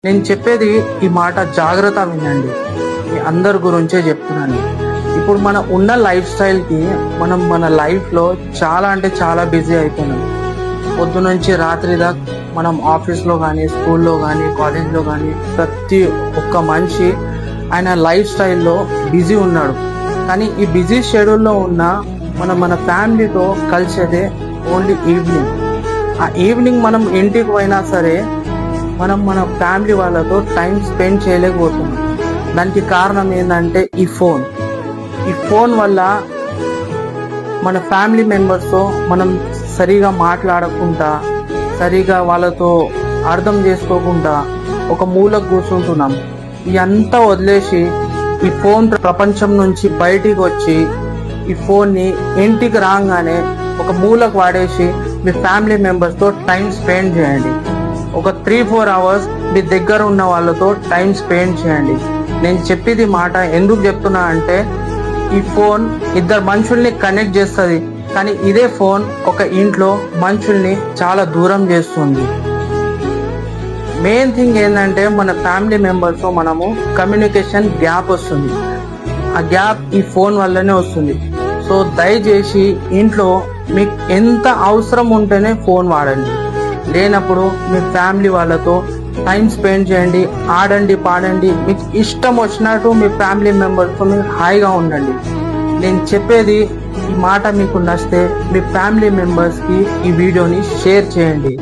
నేను చెప్పేది ఈ మాట జాగ్రత్త వినండి. మీ అందరి గురించే చెప్తున్నాను. ఇప్పుడు మన ఉన్న లైఫ్ స్టైల్కి మన లైఫ్లో చాలా అంటే చాలా బిజీ అయిపోయినాం. పొద్దు నుంచి రాత్రి దాకా మనం ఆఫీస్లో కానీ, స్కూల్లో కానీ, కాలేజ్లో కానీ ప్రతి ఒక్క మనిషి ఆయన లైఫ్ స్టైల్లో బిజీ ఉన్నాడు. కానీ ఈ బిజీ షెడ్యూల్లో ఉన్న మన ఫ్యామిలీతో కలిసేదే ఓన్లీ ఈవినింగ్. ఆ ఈవినింగ్ మనం ఇంటికి పోయినా సరే మన ఫ్యామిలీ వాళ్ళతో టైం స్పెండ్ చేయలేకపోతున్నాం. దానికి కారణం ఏంటంటే ఈ ఫోన్ వల్ల మన ఫ్యామిలీ మెంబర్స్తో మనం సరిగా మాట్లాడకుండా, సరిగా వాళ్ళతో అర్థం చేసుకోకుండా ఒక మూలకు కూర్చుంటున్నాం. ఇదంతా వదిలేసి ఈ ఫోన్ ప్రపంచం నుంచి బయటికి వచ్చి ఈ ఫోన్ని ఇంటికి రాగానే ఒక మూలకు వాడేసి మీ ఫ్యామిలీ మెంబర్స్తో టైం స్పెండ్ చేయండి. ఒక 3-4 అవర్స్ మీ దగ్గర ఉన్న వాళ్ళతో టైం స్పెండ్ చేయండి. నేను చెప్పేది మాట ఎందుకు చెప్తున్నా అంటే, ఈ ఫోన్ ఇద్దరు మనుషుల్ని కనెక్ట్ చేస్తుంది, కానీ ఇదే ఫోన్ ఒక ఇంట్లో మనుషుల్ని చాలా దూరం చేస్తుంది. మెయిన్ థింగ్ ఏంటంటే మన ఫ్యామిలీ మెంబర్స్తో మనము కమ్యూనికేషన్ గ్యాప్ వస్తుంది. ఆ గ్యాప్ ఈ ఫోన్ వల్లనే వస్తుంది. సో దయచేసి ఇంట్లో మీకు ఎంత అవసరం ఉంటేనే ఫోన్ వాడండి, లేనప్పుడు మీ ఫ్యామిలీ వాళ్ళతో టైం స్పెండ్ చేయండి. ఆడండి, పాడండి, మీకు ఇష్టం వచ్చినట్టు మీ ఫ్యామిలీ మెంబర్స్తో మీరు హాయిగా ఉండండి. నేను చెప్పేది ఈ మాట మీకు నచ్చితే మీ ఫ్యామిలీ మెంబర్స్కి ఈ వీడియోని షేర్ చేయండి.